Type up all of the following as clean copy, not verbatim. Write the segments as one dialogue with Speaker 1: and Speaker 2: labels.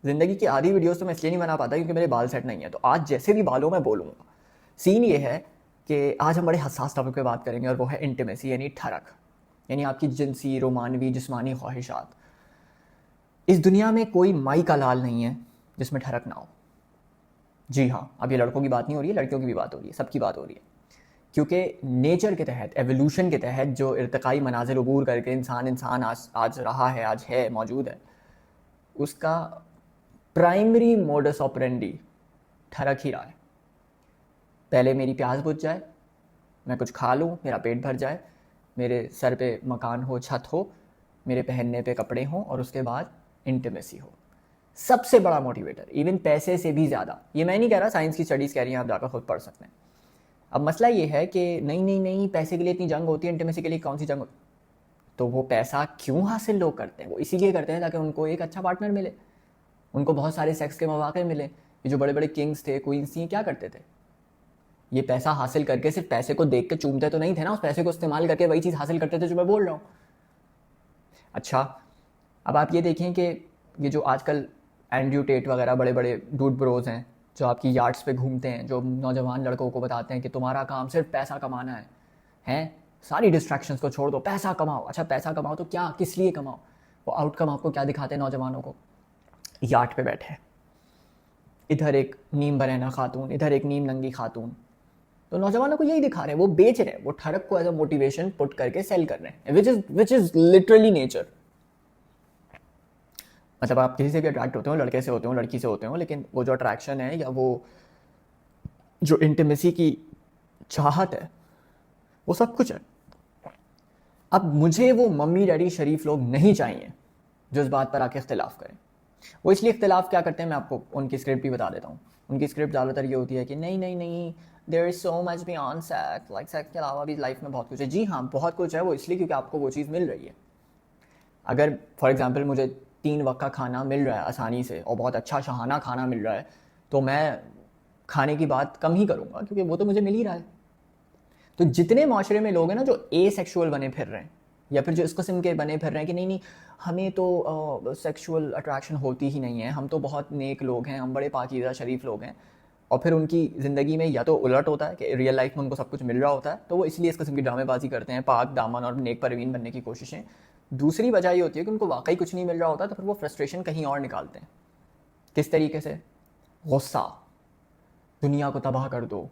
Speaker 1: ज़िंदगी की आधी वीडियोस तो मैं इसलिए नहीं बना पाता क्योंकि मेरे बाल सेट नहीं है, तो आज जैसे भी बाल हो मैं बोलूँगा। सीन ये है कि आज हम बड़े हसास टॉपिक पे बात करेंगे और वो है इंटीमेसी यानी ठरक, यानी आपकी जिनसी, रोमानवी, जिस्मानी ख्वाहिशात। इस दुनिया में कोई माई का लाल नहीं है जिसमें ठरक ना हो। जी हाँ, अब ये लड़कों की बात नहीं हो रही है, लड़कियों की भी बात हो रही है, सबकी बात हो रही है। क्योंकि नेचर के तहत, एवोल्यूशन के तहत जो इर्तिकाई मनाजिल अबूर करके इंसान आज रहा है, आज है, मौजूद है, उसका प्राइमरी मोडस ऑपरेंडी ठरक ही रहा है। पहले मेरी प्यास बुझ जाए, मैं कुछ खा लूँ, मेरा पेट भर जाए, मेरे सर पे मकान हो, छत हो, मेरे पहनने पे कपड़े हों, और उसके बाद इंटीमेसी हो। सबसे बड़ा मोटिवेटर, इवन पैसे से भी ज़्यादा। ये मैं नहीं कह रहा, साइंस की स्टडीज़ कह रही हैं, आप जाकर खुद पढ़ सकते हैं। अब मसला ये है कि नहीं, पैसे के लिए इतनी जंग होती है, इंटीमेसी के लिए कौन सी जंग होती? तो वो पैसा क्यों हासिल लोग करते हैं? वो इसीलिए करते हैं ताकि उनको एक अच्छा पार्टनर मिले, उनको बहुत सारे सेक्स के मौके मिले। ये जो बड़े बड़े किंग्स थे, क्वींस थी, क्या करते थे? ये पैसा हासिल करके सिर्फ पैसे को देख के चूमते तो नहीं थे ना, उस पैसे को इस्तेमाल करके वही चीज़ हासिल करते थे जो मैं बोल रहा हूँ। अच्छा, अब आप ये देखें कि ये जो आजकल एंड्रयू टेट वगैरह बड़े बड़े डूड ब्रोज हैं जो आपकी यार्ड्स पे घूमते हैं, जो नौजवान लड़कों को बताते हैं कि तुम्हारा काम सिर्फ पैसा कमाना है, हैं? सारी डिस्ट्रैक्शंस को छोड़ दो, पैसा कमाओ। अच्छा, पैसा कमाओ तो क्या, किस लिए कमाओ? वो आउटकम आपको क्या दिखाते हैं नौजवानों को? यार्ड पे बैठे, इधर एक नीम बरैना खातून, इधर एक नीम नंगी खातून। तो नौजवानों को यही दिखा रहे हैं, वो बेच रहे हैं, वो ठरक को एज अ मोटिवेशन पुट करके सेल कर रहे हैं, विच इज लिटरली नेचर। मतलब आप किसी से भी अट्रैक्ट होते हो, लड़के से होते हो, लड़की से होते हो, लेकिन वो जो अट्रैक्शन है या वो जो इंटीमेसी की चाहत है, वो सब कुछ है। अब मुझे वो मम्मी डैडी शरीफ लोग नहीं चाहिए जो इस बात पर आके इख्तिलाफ करें। वो इसलिए इख्तिलाफ क्या करते हैं, मैं आपको उनकी स्क्रिप्ट भी बता देता हूँ। उनकी स्क्रिप्ट ज़्यादातर ये होती है कि नहीं, there is so much beyond sex, like sex के अलावा भी लाइफ में बहुत कुछ है। जी हाँ, बहुत कुछ है, वो इसलिए क्योंकि आपको वो चीज़ मिल रही है। अगर फॉर एग्जांपल मुझे 3 वक्त का खाना मिल रहा है आसानी से और बहुत अच्छा शहाना खाना मिल रहा है, तो मैं खाने की बात कम ही करूँगा क्योंकि वो तो मुझे मिल ही रहा है। तो जितने माशरे में लोग हैं ना जो ए सेक्शुअल बने फिर रहे हैं, या फिर जो इस किस्म के बने फिर रहे हैं कि नहीं हमें तो सेक्सुअल अट्रैक्शन होती ही नहीं है, हम तो बहुत नेक लोग हैं, हम बड़े पाकीज़ा शरीफ लोग हैं, और फिर उनकी ज़िंदगी में या तो उलट होता है कि रियल लाइफ में उनको सब कुछ मिल रहा होता है, तो वो इसलिए इस किस्म की ड्रामेबाजी करते हैं, पाक दामन और नेक परवीन बनने की कोशिशें। दूसरी वजह ये होती है कि उनको वाकई कुछ नहीं मिल रहा होता, तो फिर वो फ्रस्ट्रेशन कहीं और निकालते हैं। किस तरीके से? गुस्सा, दुनिया को तबाह कर दो,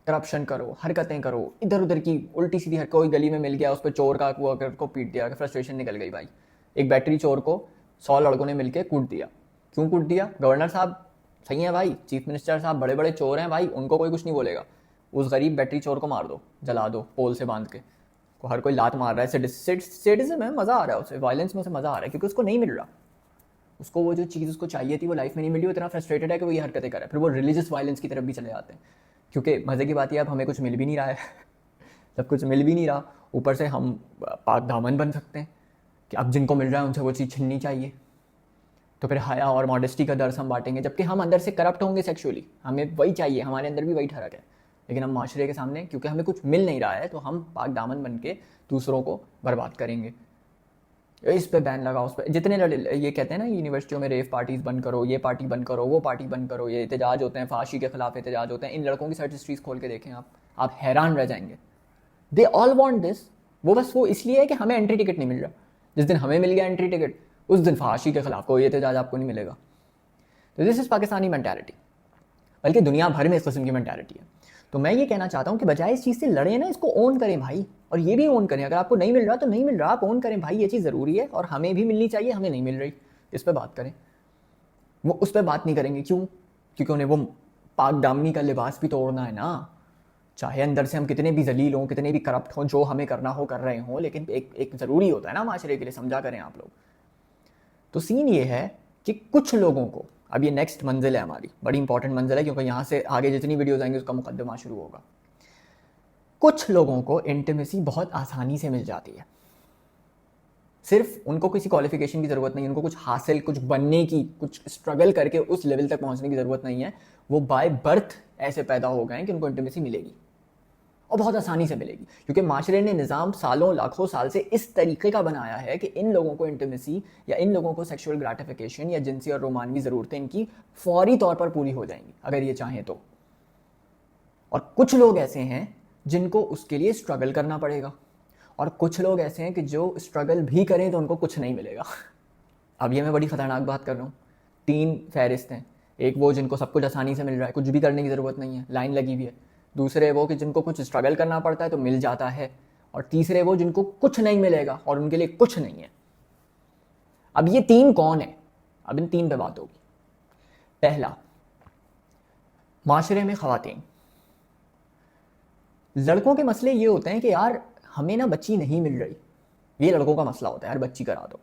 Speaker 1: करप्शन करो, हरकतें करो, इधर उधर की उल्टी सीधी हरकत। कोई गली में मिल गया, उस पर चोर का वो अगर को पीट दिया, फ्रस्ट्रेशन निकल गई भाई। एक बैटरी चोर को 100 लड़कों ने मिलकर कूट दिया। क्यों कूट दिया? गवर्नर साहब सही है भाई, चीफ मिनिस्टर साहब बड़े बड़े चोर हैं भाई, उनको कोई कुछ नहीं बोलेगा। उस गरीब बैटरी चोर को मार दो, जला दो पोल से बांध के। को हर कोई लात मार रहा है, सेडिज्म है, मज़ा आ रहा है उसे, वायलेंस में उसे मज़ा आ रहा है क्योंकि उसको नहीं मिल रहा। उसको वो जो चीज़ उसको चाहिए थी वो लाइफ में नहीं मिली, वो इतना फ्रस्ट्रेटेड है कि वो ये हरकतें करे। फिर वो रिलीजियस वायलेंस की तरफ भी चले जाते हैं क्योंकि मज़े की बात यह, अब हमें कुछ मिल भी नहीं रहा है सब कुछ मिल भी नहीं रहा, ऊपर से हम पाक दामन बन सकते हैं कि अब जिनको मिल रहा है उनसे वो चीज़ छीननी चाहिए। तो फिर हया और मॉडेस्टी का दर्स हम बांटेंगे, जबकि हम अंदर से करप्ट होंगे सेक्सुअली, हमें वही चाहिए, हमारे अंदर भी वही ठरक है, लेकिन हम माशरे के सामने क्योंकि हमें कुछ मिल नहीं रहा है तो हम पाक दामन बन के दूसरों को बर्बाद करेंगे। इस पे बैन लगाओ, उस पर जितने ये कहते हैं ना यूनिवर्सिटियों में रेव पार्टीज बंद करो, ये पार्टी बंद करो, वो पार्टी बंद करो, ये एहतजाज होते हैं, फाशी के खिलाफ एहतजाज होते हैं, इन लड़कों की सर्च हिस्ट्रीज खोल के देखें आप हैरान रह जाएंगे। They all want this. वो बस वो इसलिए है कि हमें एंट्री टिकट नहीं मिल रहा। जिस दिन हमें मिल गया एंट्री टिकट, उस दिन फाशी के खिलाफ कोई एहतजाज आपको नहीं मिलेगा। तो दिस इज़ पाकिस्तानी मैंटेलिटी, बल्कि दुनिया भर में इस किस्म की मैंटेलिटी है। तो मैं ये कहना चाहता हूँ कि बजाय इस चीज़ से लड़े ना, इसको ओन करें भाई, और ये भी ओन करें, अगर आपको नहीं मिल रहा तो नहीं मिल रहा, आप ओन करें भाई, ये चीज़ ज़रूरी है और हमें भी मिलनी चाहिए, हमें नहीं मिल रही, इस पर बात करें। वो उस पर बात नहीं करेंगे, क्यों? क्योंकि उन्हें वो पाक दामनी का लिबास भी तोड़ना है ना। चाहे अंदर से हम कितने भी जलील हों, कितने भी करप्ट हों, जो हमें करना हो कर रहे हों, लेकिन एक ज़रूरी होता है ना माशरे के लिए, समझा करें आप लोग। तो सीन ये है कि कुछ लोगों को, अब ये नेक्स्ट मंजिल है हमारी, बड़ी इंपॉर्टेंट मंजिल है क्योंकि यहाँ से आगे जितनी वीडियोज़ आएंगी उसका मुकदमा शुरू होगा। कुछ लोगों को इंटीमेसी बहुत आसानी से मिल जाती है, सिर्फ उनको किसी क्वालिफिकेशन की ज़रूरत नहीं, उनको कुछ हासिल, कुछ बनने की, कुछ स्ट्रगल करके उस लेवल तक पहुँचने की ज़रूरत नहीं है। वो बाय बर्थ ऐसे पैदा हो गए हैं कि उनको इंटीमेसी मिलेगी। और बहुत आसानी से मिलेगी, क्योंकि माशरे ने निज़ाम सालों लाखों साल से इस तरीके का बनाया है कि इन लोगों को इंटीमेसी या इन लोगों को सेक्सुअल ग्रेटिफिकेशन या जिनसी और रोमानवी ज़रूरतें इनकी फौरी तौर पर पूरी हो जाएंगी अगर ये चाहें तो। और कुछ लोग ऐसे हैं जिनको उसके लिए स्ट्रगल करना पड़ेगा, और कुछ लोग ऐसे हैं कि जो स्ट्रगल भी करें तो उनको कुछ नहीं मिलेगा। अब ये मैं बड़ी ख़तरनाक बात कर रहा हूँ। 3 फहरिस्त हैं। एक वो जिनको सब कुछ आसानी से मिल रहा है, कुछ भी करने की ज़रूरत नहीं है, लाइन लगी हुई है। दूसरे वो कि जिनको कुछ स्ट्रगल करना पड़ता है तो मिल जाता है। और तीसरे वो जिनको कुछ नहीं मिलेगा और उनके लिए कुछ नहीं है। अब ये 3 कौन है? अब इन 3 पे बात होगी। पहला, माशरे में ख़वातीन। लड़कों के मसले ये होते हैं कि यार हमें ना बच्ची नहीं मिल रही, ये लड़कों का मसला होता है, यार बच्ची करा दो।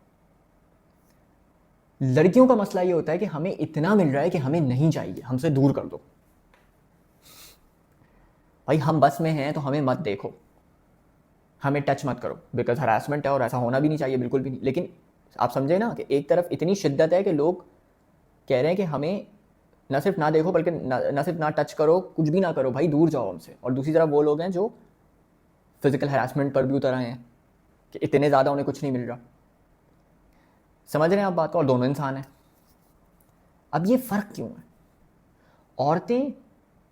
Speaker 1: लड़कियों का मसला ये होता है कि हमें इतना मिल रहा है कि हमें नहीं चाहिए, हमसे दूर कर दो। भाई हम बस में हैं तो हमें मत देखो, हमें टच मत करो, बिकॉज हरासमेंट है और ऐसा होना भी नहीं चाहिए, बिल्कुल भी नहीं। लेकिन आप समझे ना कि एक तरफ इतनी शिद्दत है कि लोग कह रहे हैं कि हमें न सिर्फ ना देखो बल्कि न सिर्फ ना टच करो, कुछ भी ना करो, भाई दूर जाओ हमसे। और दूसरी तरफ वो लोग हैं जो फिजिकल हरासमेंट पर भी उतर आए हैं कि इतने ज़्यादा उन्हें कुछ नहीं मिल रहा। समझ रहे हैं आप बात को? और दोनों इंसान हैं। अब ये फ़र्क क्यों है? औरतें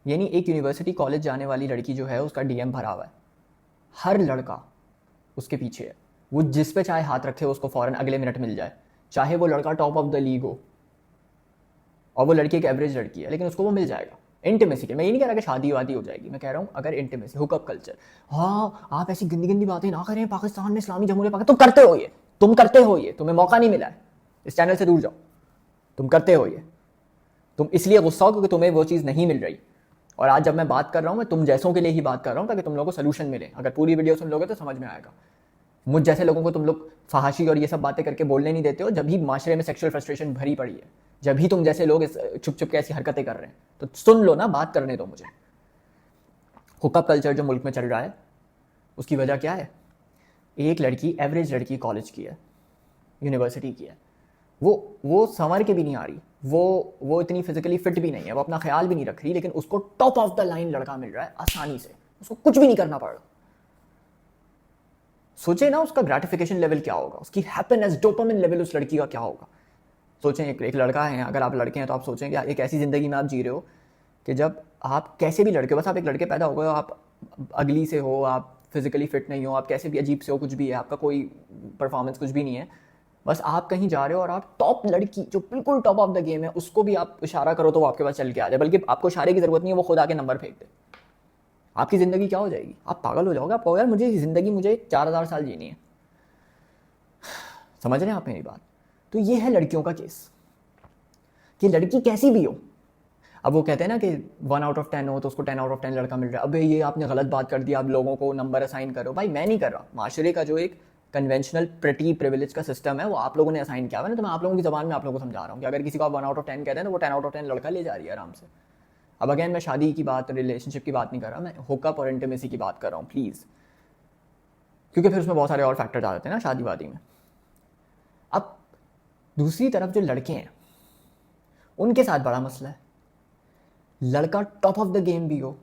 Speaker 1: यानी एक यूनिवर्सिटी कॉलेज जाने वाली लड़की जो है उसका डीएम भरा हुआ है, हर लड़का उसके पीछे है, वो जिस पे चाहे हाथ रखे उसको फ़ौरन अगले मिनट मिल जाए, चाहे वो लड़का टॉप ऑफ द लीग हो और वो लड़की एक एवरेज लड़की है, लेकिन उसको वो मिल जाएगा। इंटीमेसी के, मैं ये नहीं कह रहा कि शादी वादी हो जाएगी, मैं कह रहा हूँ अगर इंटीमेसी, हुकअप कल्चर। हाँ आप ऐसी गंदी गंदी बातें ना करें, पाकिस्तान में इस्लामी जमहूरियत पाकिस्तान, तुम करते हो ये, तुम करते हो ये, तुम्हें मौका नहीं मिला है, इस चैनल से दूर जाओ, तुम करते हो ये, तुम इसलिए गुस्सा हो क्योंकि तुम्हें वो चीज़ नहीं मिल रही। और आज जब मैं बात कर रहा हूँ मैं तुम जैसों के लिए ही बात कर रहा हूँ ताकि तुम लोगों को सोल्यूशन मिले। अगर पूरी वीडियो सुन लोगे तो समझ में आएगा। मुझ जैसे लोगों को तुम लोग फहाशी और ये सब बातें करके बोलने नहीं देते हो जब भी माशरे में सेक्सुअल फ्रस्ट्रेशन भरी पड़ी है, जब भी तुम जैसे लोग छुप छुप के ऐसी हरकतें कर रहे हैं, तो सुन लो ना, बात करने दो मुझे। हुकअप कल्चर जो मुल्क में चल रहा है उसकी वजह क्या है? एक लड़की, एवरेज लड़की, कॉलेज की है, यूनिवर्सिटी की है, वो संवर के भी नहीं आ रही, वो इतनी फिजिकली फिट भी नहीं है, वो अपना ख्याल भी नहीं रख रही, लेकिन उसको टॉप ऑफ द लाइन लड़का मिल रहा है आसानी से, उसको कुछ भी नहीं करना पड़ रहा। सोचे ना उसका ग्रेटिफिकेशन लेवल क्या होगा, उसकी हैप्पीनेस, डोपामिन लेवल उस लड़की का क्या होगा। सोचें एक लड़का है, अगर आप लड़के हैं तो आप सोचें कि एक ऐसी ज़िंदगी में आप जी रहे हो कि जब आप कैसे भी लड़के, बस आप एक लड़के पैदा हो गए हो, आप अगली से हो, आप फिजिकली फिट नहीं हो, आप कैसे भी अजीब से हो, कुछ भी है, आपका कोई परफॉर्मेंस कुछ भी नहीं है, बस आप कहीं जा रहे हो और आप टॉप लड़की जो बिल्कुल टॉप ऑफ द गेम है उसको भी आप इशारा करो तो वो आपके पास चल के आ जाए, बल्कि आपको इशारे की ज़रूरत नहीं है, वो खुद आके नंबर फेंक दे। आपकी ज़िंदगी क्या हो जाएगी? आप पागल हो जाओगे। आप कहोगे यार मुझे 4000 साल जीनी है। समझ रहे हैं आप मेरी बात? तो ये है लड़कियों का केस कि लड़की कैसी भी हो। अब वो कहते हैं ना कि 1 आउट ऑफ 10 हो तो उसको 10 आउट ऑफ 10 लड़का मिल रहा है। अबे ये आपने गलत बात कर दी, आप लोगों को नंबर असाइन करो। भाई मैं नहीं कर रहा, माशरे का जो एक कन्वेंशनल प्रेटी प्रिविलेज का सिस्टम है वो आप लोगों ने असाइन किया हुआ है ना, तो मैं आप लोगों की ज़बान में आप लोगों को समझा रहा हूँ कि अगर किसी को आप 1 आउट ऑफ 10 कहते हैं तो वो 10 आउट ऑफ 10 लड़का ले जा रही है आराम से। अब अगेन मैं शादी की बात, रिलेशनशिप की बात नहीं कर रहा, मैं हुकअप और इंटीमेसी की बात कर रहा हूँ प्लीज़, क्योंकि फिर उसमें बहुत सारे और फैक्टर्स आ जाते हैं ना शादी वादी में। अब दूसरी तरफ जो लड़के हैं उनके साथ बड़ा मसला है। लड़का टॉप ऑफ द गेम भी हो,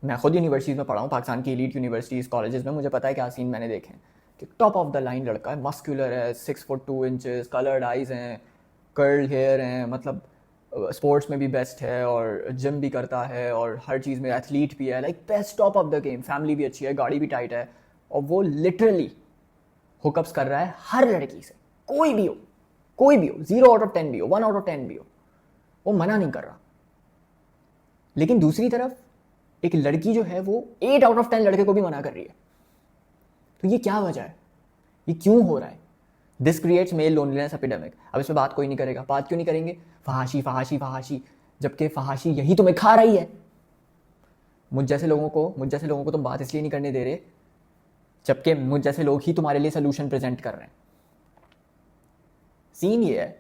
Speaker 1: मैं खुद यूनिवर्सिटीज़ में पढ़ा हूँ, पाकिस्तान की एलीट यूनिवर्सिटीज़ कॉलेजेस में, मुझे पता है क्या सीन मैंने देखे हैं कि टॉप ऑफ द लाइन लड़का है, मस्कुलर है, 6 फुट 2 इंचेस, कलर्ड आइज़ हैं, कर्ल हेयर हैं, मतलब स्पोर्ट्स में भी बेस्ट है और जिम भी करता है और हर चीज़ में एथलीट भी है, like best top of the game, family भी अच्छी है, गाड़ी भी टाइट है, और वो लिटरली हुकअप्स कर रहा है हर लड़की से, कोई भी हो, 0 आउट ऑफ 10 भी हो, 1 आउट ऑफ 10 भी हो, वो मना नहीं कर रहा। लेकिन दूसरी तरफ एक लड़की जो है वो 8 आउट ऑफ 10 लड़के को भी मना कर रही है। तो ये क्या वजह है? ये क्यों हो रहा है? This creates male loneliness epidemic. अब इस पर बात कोई नहीं करेगा। बात क्यों नहीं करेंगे? फहाशी फहाशी फहाशी, जबकि फहाशी यही तुम्हें खा रही है। मुझ जैसे लोगों को तुम बात इसलिए नहीं करने दे रहे जबकि मुझ जैसे लोग ही तुम्हारे लिए सोल्यूशन प्रेजेंट कर रहे हैं। सीन ये है।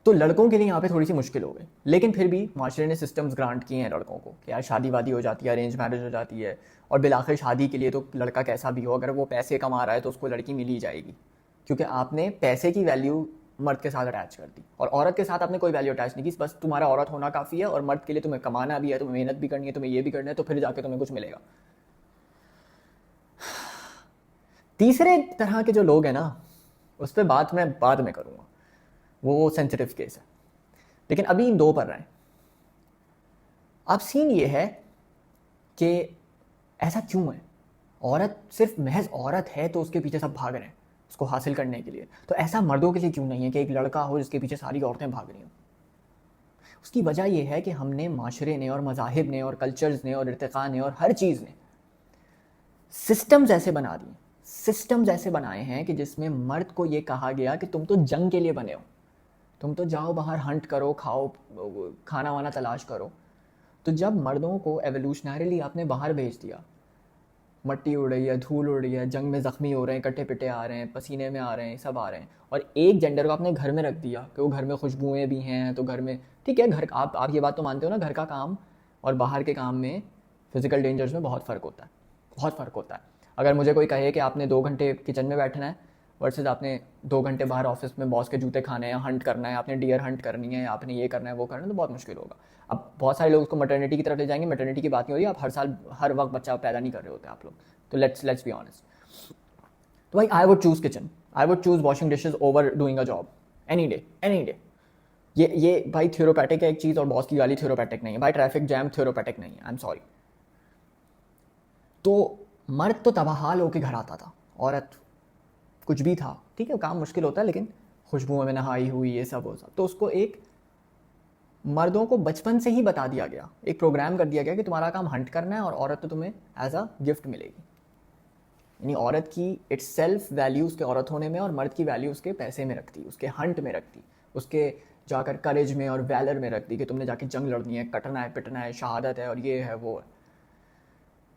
Speaker 1: तो लड़कों के लिए यहाँ पे थोड़ी सी मुश्किल हो गई, लेकिन फिर भी माशरे ने सिस्टम्स ग्रांट किए हैं लड़कों को कि यार शादी वादी हो जाती है, अरेंज मैरिज हो जाती है, और बिलाखिर शादी के लिए तो लड़का कैसा भी हो, अगर वो पैसे कमा रहा है तो उसको लड़की मिल ही जाएगी, क्योंकि आपने पैसे की वैल्यू मर्द के साथ अटैच कर दी, और औरत के साथ आपने कोई वैल्यू अटैच नहीं की, बस तुम्हारा औरत होना काफ़ी है, और मर्द के लिए तुम्हें कमाना भी है, तुम्हें मेहनत भी करनी है, तुम्हें ये भी करना है, तो फिर जाके तुम्हें कुछ मिलेगा। तीसरे तरह के जो लोग हैं ना, उस पर बात मैं बाद में करूँगा, वो सेंसिटिव केस है, लेकिन अभी इन दो पर रहें। अब सीन ये है कि ऐसा क्यों है, औरत सिर्फ महज औरत है तो उसके पीछे सब भाग रहे हैं उसको हासिल करने के लिए, तो ऐसा मर्दों के लिए क्यों नहीं है कि एक लड़का हो जिसके पीछे सारी औरतें भाग रही हों? उसकी वजह यह है कि हमने, माशरे ने और मज़ाहिब ने और कल्चर्स ने और इर्तिक़ा ने और हर चीज़ ने सिस्टम्स ऐसे बना दिए, सिस्टम्स ऐसे बनाए हैं कि जिसमें मर्द को ये कहा गया कि तुम तो जंग के लिए बने हो, तुम तो जाओ बाहर हंट करो, खाओ, खाना वाना तलाश करो। तो जब मर्दों को एवोल्यूशनरीली आपने बाहर भेज दिया, मट्टी उड़ रही है, धूल उड़ रही है, जंग में ज़ख्मी हो रहे हैं, कट्टे पिटे आ रहे हैं, पसीने में आ रहे हैं, सब आ रहे हैं, और एक जेंडर को आपने घर में रख दिया कि वो घर में खुशबुएँ भी हैं, तो घर में ठीक है, घर आप ये बात तो मानते हो ना, घर का काम और बाहर के काम में, फिज़िकल डेंजर्स में बहुत फ़र्क होता है, बहुत फ़र्क होता है। अगर मुझे कोई कहे कि आपने 2 घंटे किचन में बैठना है वर्सेस आपने 2 घंटे बाहर ऑफिस में बॉस के जूते खाने हैं, हंट करना है, आपने डियर हंट करनी है, आपने ये करना है, वो करना है, तो बहुत मुश्किल होगा। अब बहुत सारे लोग उसको मैटरनिटी की तरफ ले जाएंगे, मैटरनिटी की बात नहीं हो रही, आप हर साल हर वक्त बच्चा पैदा नहीं कर रहे होते आप लोग, तो लेट्स बी ऑनेस्ट। तो भाई I would choose kitchen, I would choose washing dishes over doing a job any day, any day. ये भाई थ्योरोपैटिक है एक चीज़, और बॉस की गाली थ्योरोपैटिक नहीं है भाई, ट्रैफिक जैम थ्योरोपैटिक नहीं है, आई एम सॉरी। तो मर्द तो तबाहाल होके घर आता था, औरत कुछ भी था, ठीक है, काम मुश्किल होता है, लेकिन खुशबुओं में नहाई हुई, ये सब हो सब, तो उसको एक मर्दों को बचपन से ही बता दिया गया, एक प्रोग्राम कर दिया गया कि तुम्हारा काम हंट करना है, और औरत तो तुम्हें एज अ गिफ्ट मिलेगी। यानी औरत की इट्स सेल्फ वैल्यू उसके औरत होने में, और मर्द की वैल्यू उसके पैसे में रखती, उसके हंट में रखती, उसके जाकर करेज में और वैलर में रखती कि तुमने जाके जंग लड़नी है, कटना है, पिटना है, शहादत है, और ये है वो है।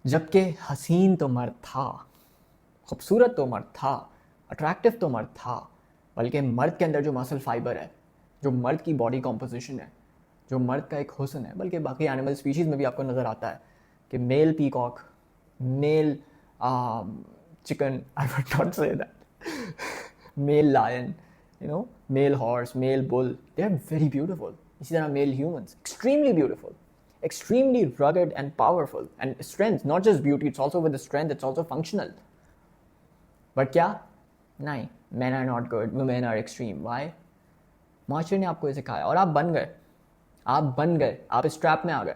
Speaker 1: जबकि हसीन तो मर्द था, खूबसूरत तो मर्द था, अट्रैक्टिव तो मर्द था, बल्कि मर्द के अंदर जो मसल फाइबर है, जो मर्द की बॉडी कॉम्पोजिशन है, जो मर्द का एक हुस्न है, बल्कि बाकी एनिमल स्पीशीज़ में भी आपको नज़र आता है कि male peacock, male chicken, I would not say that, male lion, you know, male horse, male bull, they are very beautiful. इसी तरह male humans, extremely beautiful, extremely rugged and powerful, and strength, not just beauty, it's also with the strength, it's also functional. But क्या? नहीं, men are not good, women are extreme. Why? माशरे ने आपको ये सिखाया, और आप बन गए, आप इस ट्रैप में आ गए।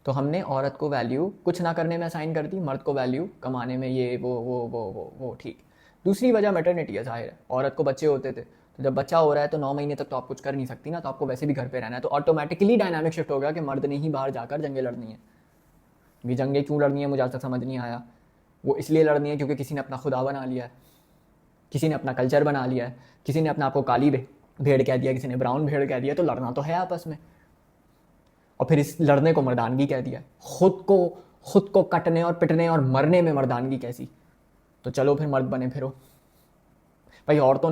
Speaker 1: तो हमने औरत को वैल्यू कुछ ना करने में असाइन कर दी, मर्द को वैल्यू कमाने में, ये वो ठीक। दूसरी वजह मैटरनिटी है, जाहिर है, औरत को बच्चे होते थे, तो जब बच्चा हो रहा है तो 9 महीने तक तो आप कुछ कर नहीं सकती ना, तो आपको वैसे भी घर पे रहना है, तो ऑटोमेटिकली डायनामिक शिफ्ट हो गया कि मर्द ने ही बाहर जाकर जंगें लड़नी है। ये जंगें क्यों लड़नी है मुझे आज तक समझ नहीं आया। वो इसलिए लड़नी है क्योंकि किसी ने अपना खुदा बना लिया है, किसी ने अपना कल्चर बना लिया है, किसी ने अपना आपको काली भेड़ कह दिया, किसी ने ब्राउन भेड़ कह दिया, तो लड़ना तो है आपस में, और फिर इस लड़ने को मर्दानगी कह दिया। खुद को कटने और पिटने और मरने में मर्दानगी कैसी? तो चलो फिर मर्द बने फिरो भाई। औरतों ने